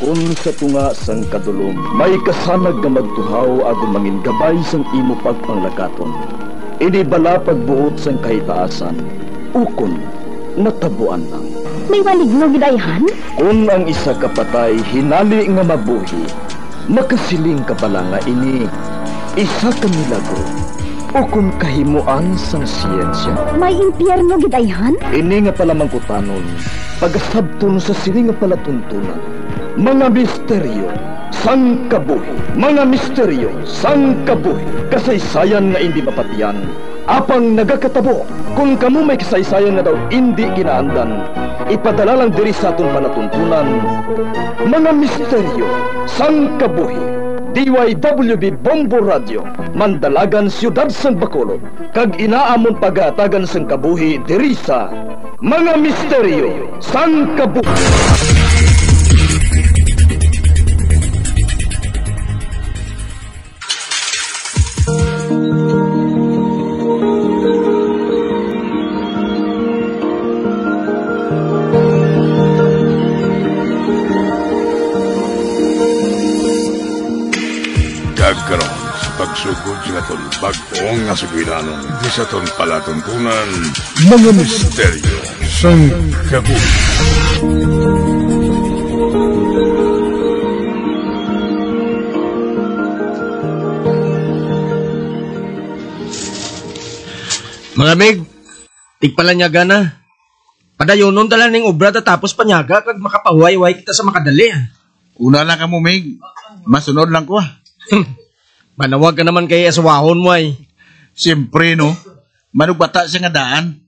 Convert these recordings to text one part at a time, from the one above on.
Kung sa tunga sang kadulom, may kasanag nga magtuhaw agon mangin gabay sang imo pagpanglakaton. Ini bala pagbuot sang kahitaasan, ukon natabuan lang. May maligno gidayhan? Kung ang isa kapatay hinali nga mabuhi, makasiling ka pala nga ini isa ka milagro o kung kahimuan sang siyensya. May impyerno gidayhan? Ini nga pala mangkutanon, pagasabton sa sili nga palatuntunan. Mga misteryo sang kabuhi, mga misteryo sang kabuhi, kasaysayan nga hindi mapatiyan, apang nagakatabo. Kung kamo may kasaysayan nga daw hindi ginaandan, ipadala lang diri sa atong palatuntunan. Mga misteryo sang kabuhi, DYWB Bombo Radio, Mandalagan, Siyudad San Bacolod, kag inaamon pagatagan sang kabuhi diri sa Mga Misteryo sang Kabuhi. Karon sa pagsugod sa aton bag-ong nga sugiranon di sa aton palatuntunan, Mga Misteryo sang Kabuhi. Mga mig, tigpalanyaga na. Padayonon tala ning obra tapos panyaga kag makapahuay-huay kita sa makadali. Una lang ka mo, mig. Masunod lang ko. Manawag ka naman kay aswahon mo ay. Siyempre, no? Manugbata siya nga daan.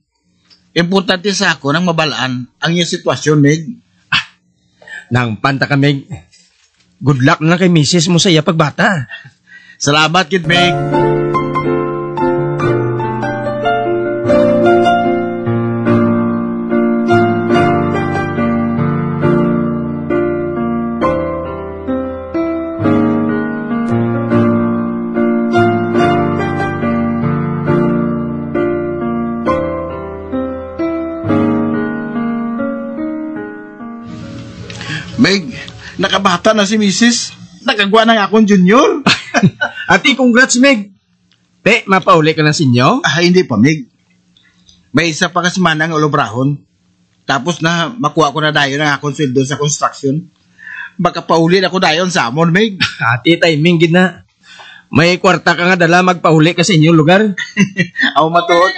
Importante sa ako nang mabalaan ang iyong sitwasyon, mig. Nang panta ka, mig. Good luck na kay misis mo sa iya pagbata. Salamat, kid, mig. Meg, nakabata na si Mrs. Nakagawa ng akong junior. Ati, congrats, Meg. Pe, mapauli ka ng sinyo? Hindi pa, Meg. May isa pa kasi manang olobrahon. Tapos na makuha ko na dayon ang akong sweldo sa construction. Baka pauli na ko dayon sa amon, Meg. Ati, timing gid na. May kwarta ka nga dala magpauli ka sa inyong lugar. Ako matuot.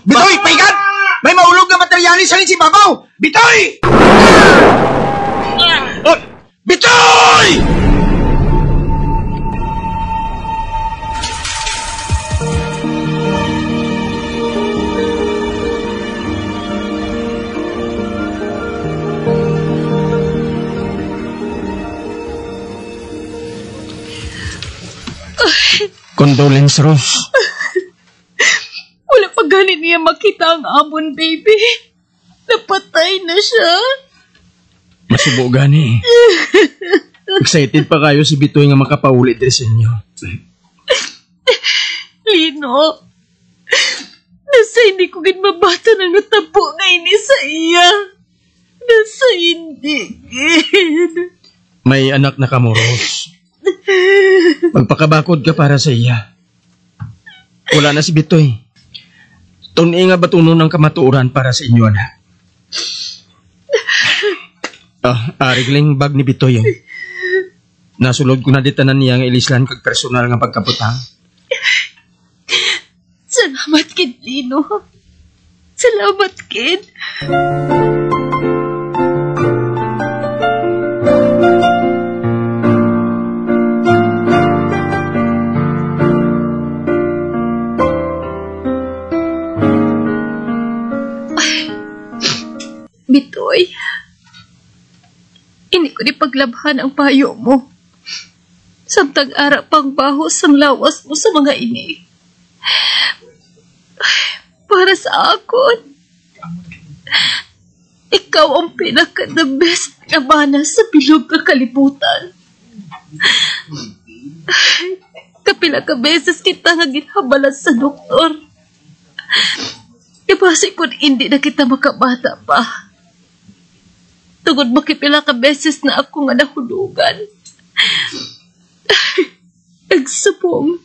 Bitoy, paikat! May maulog na materyalis sa si Babaw! Bitoy! Bitoy! Condolence, Rose. Wala pa ganin niya makita ang amon, baby. Napatay na siya. Masubo gani. Excited pa kayo si Bitoy nga makapauli din sa inyo. Lino, nasa hindi ko ginmabata ng natabo na ini sa iya. Nasa hindi gin. May anak na kamo, Rose. Magpakabakod ka para sa iya. Wala na si Bitoy. Tuni nga batunon ng kamatuoran para sa inyo, anak. Arigling bag ni Bitoy. Nasulod ko na ditanan niya ang ilislan kag personal nga pagkaputang. Salamat, kid Lino. Salamat, kid. Bitoy, hindi ko paglabhan ang payo mo. Samtang ara pang bahos ang lawas mo sa mga ini. Para sa akon, ikaw ang pinaka-the best nga mana sa bilog ka kalibutan. Kapila ka beses kita nga ginhabalan sa doktor. Ibasi kung hindi na kita makabata pa. Tugod makipila ka beses na ako nga nahulugan. Nagsubong.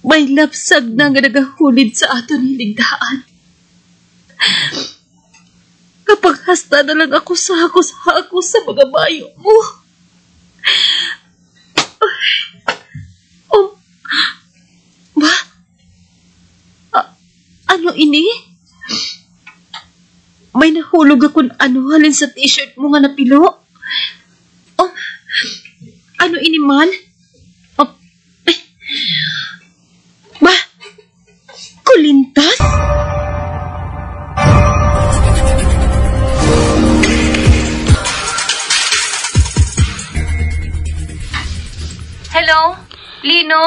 May lapsag na nga nagahulid sa aton hiligdaan. Kapag hasta na lang ako sa mga bayo mo. Ba? Ano ini? May nahulog akong halin sa t-shirt mo nga napilo. Ano ini man? Ba? Kulintas? Hello? Lino?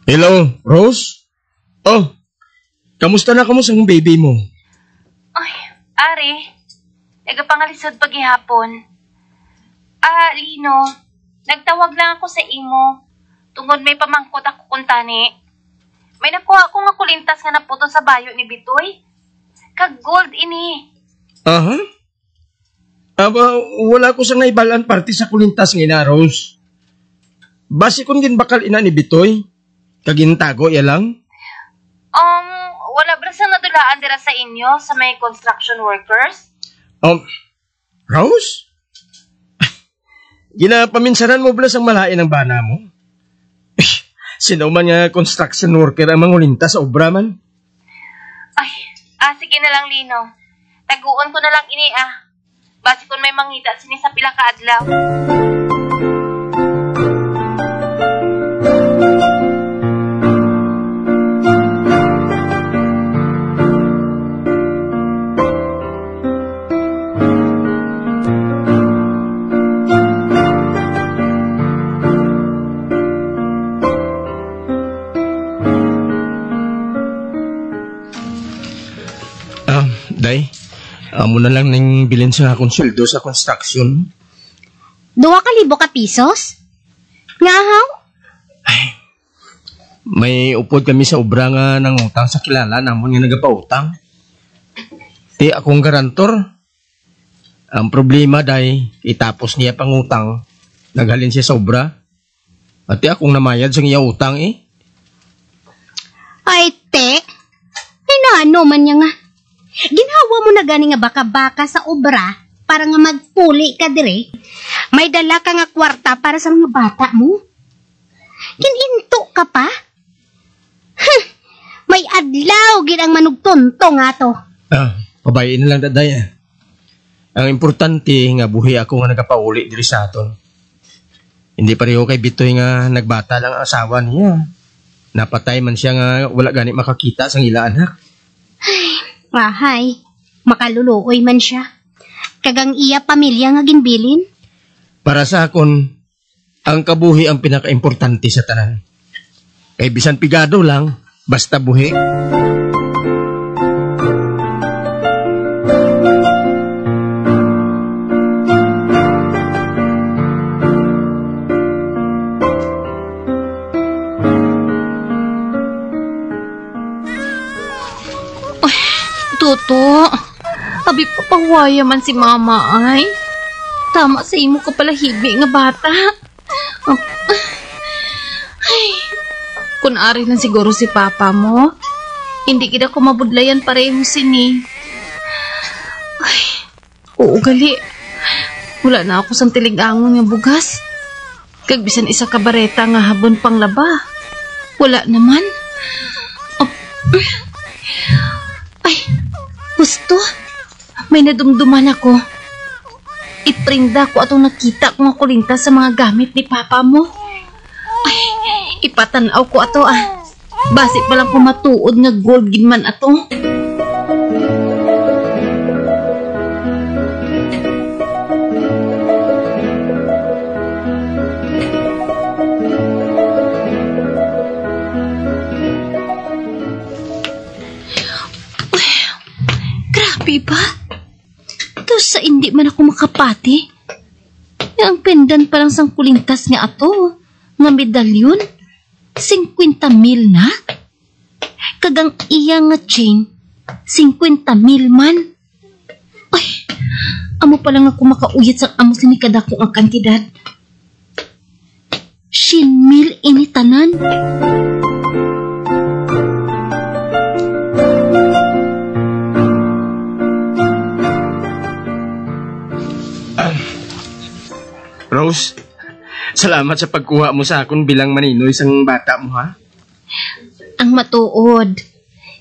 Hello, Rose? Oh, kamusta na sa baby mo? Ay, Ari, nagapangalisod paghihapon. Lino, nagtawag lang ako sa imo. Tungod may pamangkot ako kuntani. May nakuha ako nga kulintas nga naputo sa bayo ni Bitoy. Kag gold ini. Aha? Aba, wala ko sa naibalaan party sa kulintas nga Rose. Basi kung ginbakal ina ni Bitoy, kagintago ya lang? Wala ba sa nadulaan dira sa inyo sa may construction workers? Rose? Ginapaminsanan mo blas ang malain ng bana mo? Sino man nga construction worker ang mangulinta sa obra man? Ay, sige na lang, Lino. Taguon ko na lang ini, Basi kung may mangita sini sa pila ka adlaw. Day, amo na lang nang bilin sa akong sweldo sa construction. 2,000 ka pisos? Nga haw? May upod kami sa obra nga ng utang sa kilala namon nga nagapautang. Akong garantor. Ang problema, Day, itapos niya pang utang. Naghalin siya sa obra. At akong namayad sa iya utang Ay, te. Ano man niya nga. Ginawa mo na gani nga baka-baka sa obra para nga magpuli ka dire. May dala ka nga kwarta para sa mga bata mo. Kininto ka pa? May adlaw gid ang manugtunto nga to. Pabayin na lang, Daday. Ang importante nga buhi ako nga nagapauli diri sa aton. Hindi pareho kay Bitoy nga nagbata lang ang asawa niya. Napatay man siya nga wala gani makakita sang ila anak. Ahay, makaluluoy man siya. Kagang iya pamilya nga ginbilin. Para sa akon, ang kabuhi ang pinaka-importante sa tanan. Kay bisan pigado lang, basta buhi. Toto, abi papawaya man si mama ay. Tama sa imo ka pala hibi nga bata. Ay, kung ari lang siguro si papa mo, hindi kita ko mabudlayan pareho sini. Ay, oo gali. Wala na ako sang tiligangon nga bugas. Kag bisan isa ka bareta nga habon pang laba. Wala naman. Ay, gusto. May nadumduman ako. Iprinda ko atong nakita ko nga kulintas sa mga gamit ni papa mo. Ay, ipatanaw ko ato Basi pa lang ko matuod nga gold ginman ato. Ba? Tapos sa hindi man ako makapati. Ang pendant pa lang sang kulintas nga ato. Nga medalyon. 50,000 na. Kagang iya nga chain. 50,000 man. Ay, Amo pa lang ako makauyat sa amo sinikada ko ang kantidad. 100,000 ini tanan. Rose, salamat sa pagkuha mo sa akon bilang maninoy sang bata mo, ha? Ang matuod.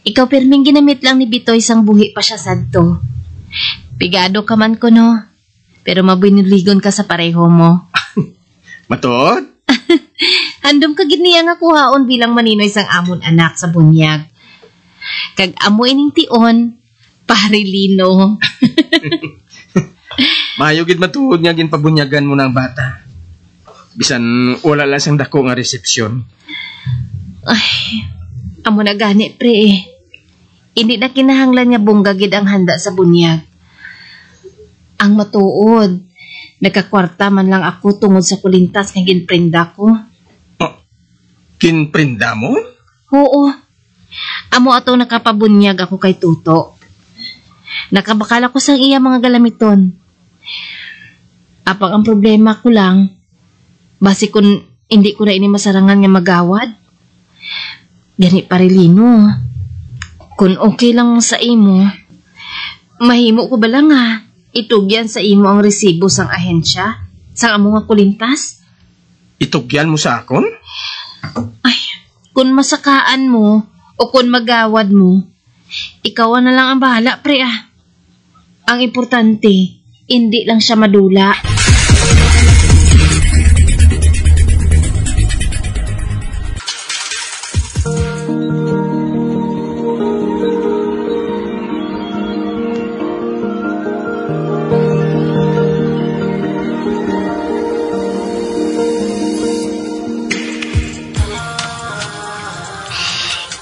Ikaw pirming ginamit lang ni Bitoy sang buhi pa siya sadto. Pigado ka man ko, no? Pero mabiniligon ka sa pareho mo. Matuod? Handom ka gid niya nga kuhaon bilang maninoy sang amon anak sa bunyag. Kag amo ining tion, pare Lino. Maayo gid matuod nga ginpabunyagan mo ng bata. Bisan wala lang sang dako nga resepsyon. Ay, amo na gani pre. Hindi na kinahanglan nga bunggagid ang handa sa bunyag. Ang matuod, nagkakwarta man lang ako tungod sa kulintas nga ginprenda ko. Oh, kinprenda mo? Oo. Amo ato nakapabunyag ako kay Tuto. Nakabakal ako sa iya mga galamiton. Apang ang problema ko lang, basi kung hindi ko na ini masarangan nga magawad. Gani parilino. Kung okay lang sa imo, mahimo ko ba lang nga itugyan sa imo ang resibo sang ahensya sang amo nga kulintas? Itugyan mo sa akon? Ay, kung masakaan mo o kung magawad mo, ikaw na lang ang bahala, pre ah. Ang importante, hindi lang siya madula.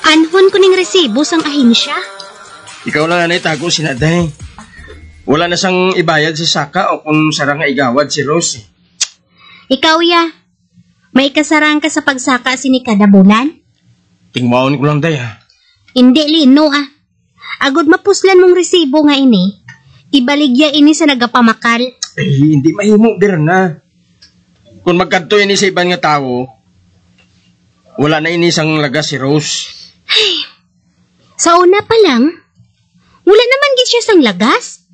Anhon ko ning resibo sang ahensya. Ikaw lang na itago si Naday. Wala na sang ibayad si Saka o kung sarang nga igawad si Rose. Ikaw ya, may kasarang ka sa pagsaka sini kada bulan? Tingmaon ko lang, Day, ha? Hindi, Lino ah. Agod mapuslan mong resibo nga ini, ibaligya ini sa nagapamakal. Hindi mahimo, Berna. Kung magkanto ini sa ibang nga tao, wala na ini sang lagas si Rose. Ay, sa una pa lang, wala naman gid siya sang lagas.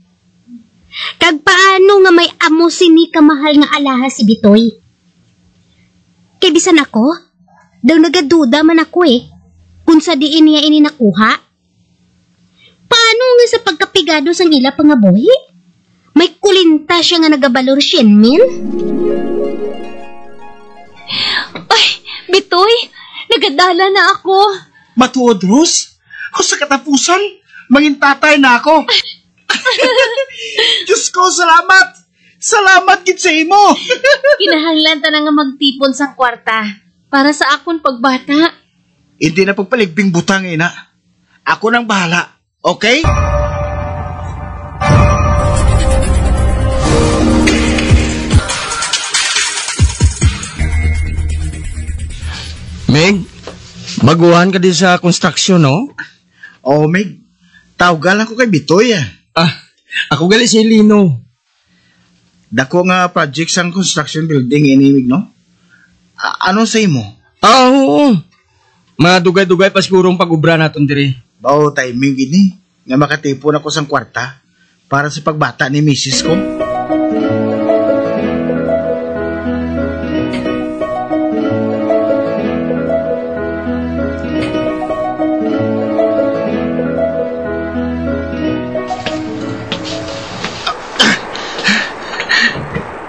Kag paano nga may amo sini kamahal nga alahas si Bitoy? Kay bisan ako, daw nagaduda man ako kung sa diin niya ini nakuha. Paano nga sa pagkapigado sang ila pangabuhi? May kulinta siya nga nagabalor 100,000? Ay, Bitoy, nagadala na ako. Matuod, Rose? O sa katapusan, mangin tatay na ako. Diyos ko, salamat! Salamat gid sa imo! Kinahanglan ta na nga magtipon sa kwarta para sa akon pagbata. Hindi na pagpaligbing butang, ina. Ako nang bahala, okay? Meg, baguhan ka din sa construction, no? Oh, Meg. Tawagan lang ko kay Bitoy, Ako gali si Lino. Dako nga project sang construction building inimig, no? Ano sa imo? Oo. Madugay-dugay pa sigurong pag-ubra naton diri. Bao timing gini nga makatipon ako sang kwarta para sa pagbata ni Mrs. ko.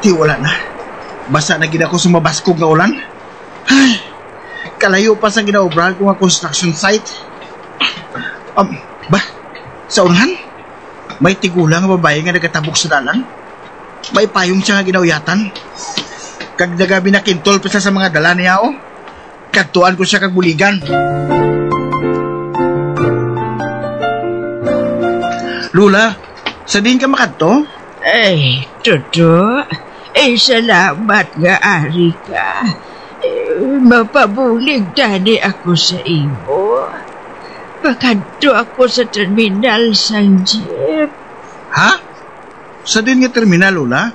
Di wala na. Basa na gid ako sa mabaskog nga ulan. Ay, kalayo pa sa ginaobrahan ko nga construction site. Ba? Sa unahan? May tigulang nga babae nga nagatabok sa dalan. May payong siya nga ginauyatan. Kag nagabi na kintol pa siya sa mga dala niya, oh. Kagtuan ko siya kag buligan. Lula, sabihin ka makadto? Ay, Toto. Ay, salamat nga ari ka. Mapabulig tani ako sa imo. Pakadto ako sa terminal sang jeep. Ha? Sa din nga terminal, Lola?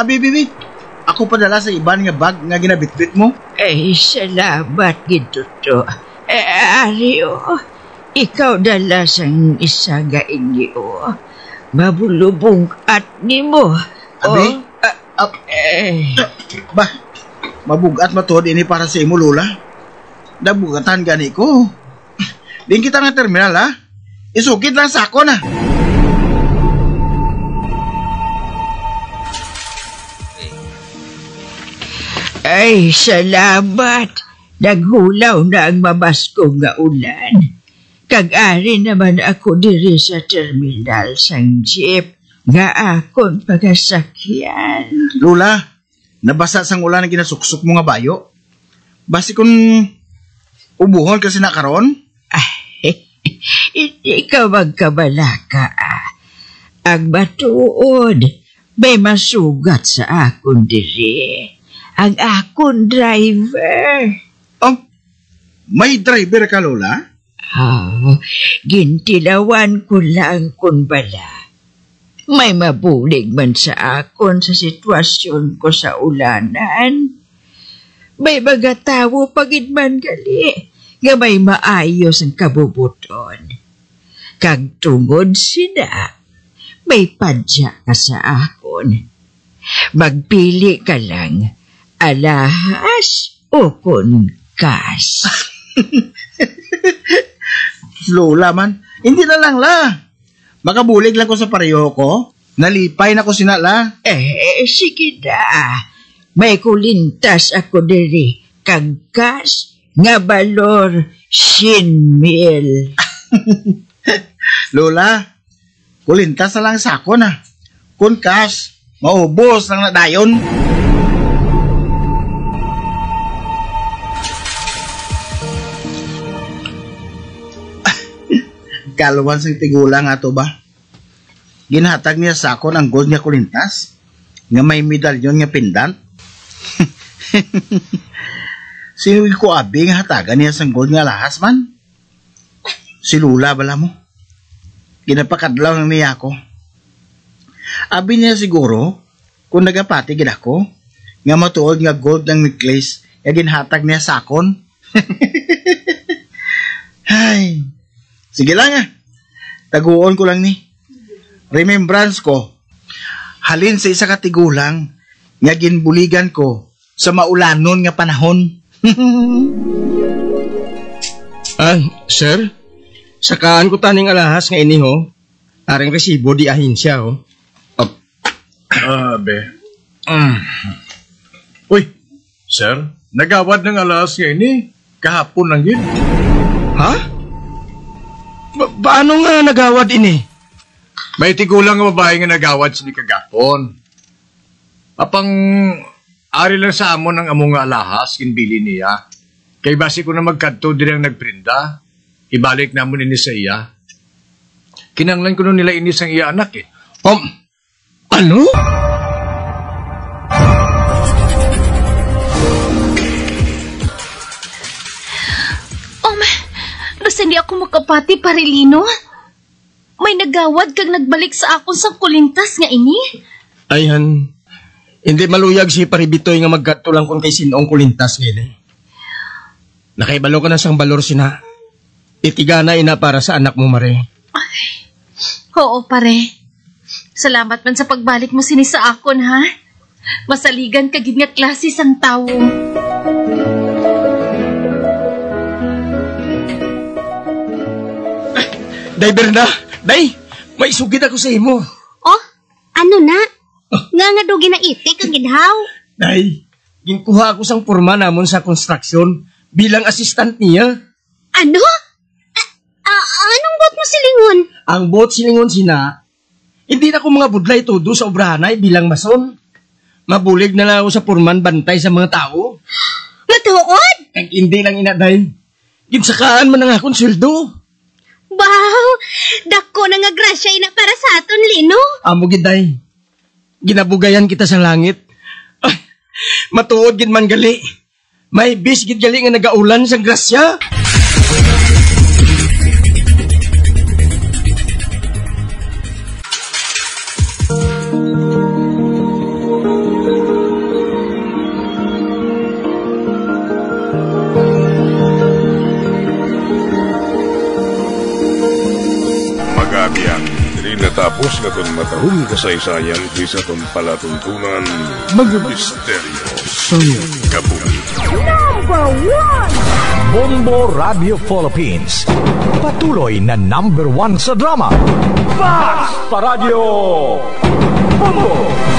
Bibi, ako padala sa iban nga bag nga ginabitbit mo. Ay, salamat gito to. Ari, ikaw dala sang isa nga inyo. Mabulubong at ni mo. Abi? Mabugat matod ini para sa imo, Lola. Nabugatan gani ko. Din kita nga terminal, ha? Isukid lang sa ako na. Ay, salamat. Naghulaw na ang mabaskong nga ulan. Kag-ari naman ako diri sa terminal sang jeep nga akong pagasakyan. Lola, nabasa sang ulan na ginasuksok mo nga bayo. Basi kung ubuhon kasi na karon? Ay, hindi ka magkabalaka. Ang matuod, may masugat sa akong diri. Ang akong driver. Oh, may driver ka, Lola? Gintilawan ko lang kung bala. May mabulig man sa akon sa sitwasyon ko sa ulanan. May mga tawo pagid man gali nga may maayos ang kabubuton. Kag tungod sila, may padya ka sa akon. Magpili ka lang, alahas o kun kas. Lola man, hindi na lang la. Makabulig lang ko sa pareho ko. Nalipay na ko sinala. Sige na. May kulintas ako diri. Kagkas nga balor 100,000. Lola, kulintas na lang sa ako na. Kung cash, maubos lang na dayon. Kalwan sang tigulang ato ba? Ginhatag niya sa akon ang gold nga kulintas nga may medalyon nga pendant. Sinuwi ko abi nga hatagan niya sang gold nga lahas man. Si Lula bala mo. Ginapakadlaw lang niya ako. Abi niya siguro kung nagapati gid ako nga matuod nga gold ng necklace nga ginhatag niya sa akon. Hay. Sige lang taguon ko lang ni. Remembrance ko. Halin sa isa ka tigulang nga ginbuligan ko sa maulanon nga panahon. Sir? Sakaan ko taning alahas nga ini ho. Aring resibo di ahinsya ho. Uy, sir, nagawad ng alahas nga ini. Kahapon lang yun. Ha? Paano nga nagawad ini? May tigulang nga babae nga nagawad sini kagapon. Apang ari lang sa amon ang among nga alahas kinbili niya. Kay basi ko na magkadto diri ang nagprinda. Ibalik namon ini sa iya. Kinanglan ko nila ini sang iya anak eh. Ano? Basta hindi ako makapati, Parilino. May nagawad kag nagbalik sa akon sa kulintas nga ini. Ayhan, hindi maluyag si Paribitoy nga magkadto lang kung kay sinong kulintas ngayon. Nakaibalo ka na sang balor sina. Itigana ina para sa anak mo, Mare. Ay, oo, pare. Salamat man sa pagbalik mo sini sa akon, ha? Masaligan ka gid nga klase sang tawo. Day, Berna! Day! May sugid ako sa imo. Oh, ano na? Nga dugi na itik ang gidhaw. Day, ginkuha ako sang porma namon sa construction bilang assistant niya. Ano? Anong bot mo silingon? Ang bot silingon sina, hindi na ko mga budlay todo sa obrahanay bilang mason. Mabulig na lang ako sa porman bantay sa mga tao. Matuod? Kag hindi lang ina, Day. Ginsakaan man ang akong sweldo. Wow! Dako na nga grasya ina para sa aton, Lino. Amo gid, Day. Ginabugayan kita sa langit. Matuod gid man gali. May bis gid gali nga nagaulan sa grasya. Di natapos na itong matahong kasaysayan kaysa itong palatuntunan mga misteryo sa kabuhi. Bombo Radio Philippines. Patuloy na #1 sa drama. Fast Paradyo Bombo!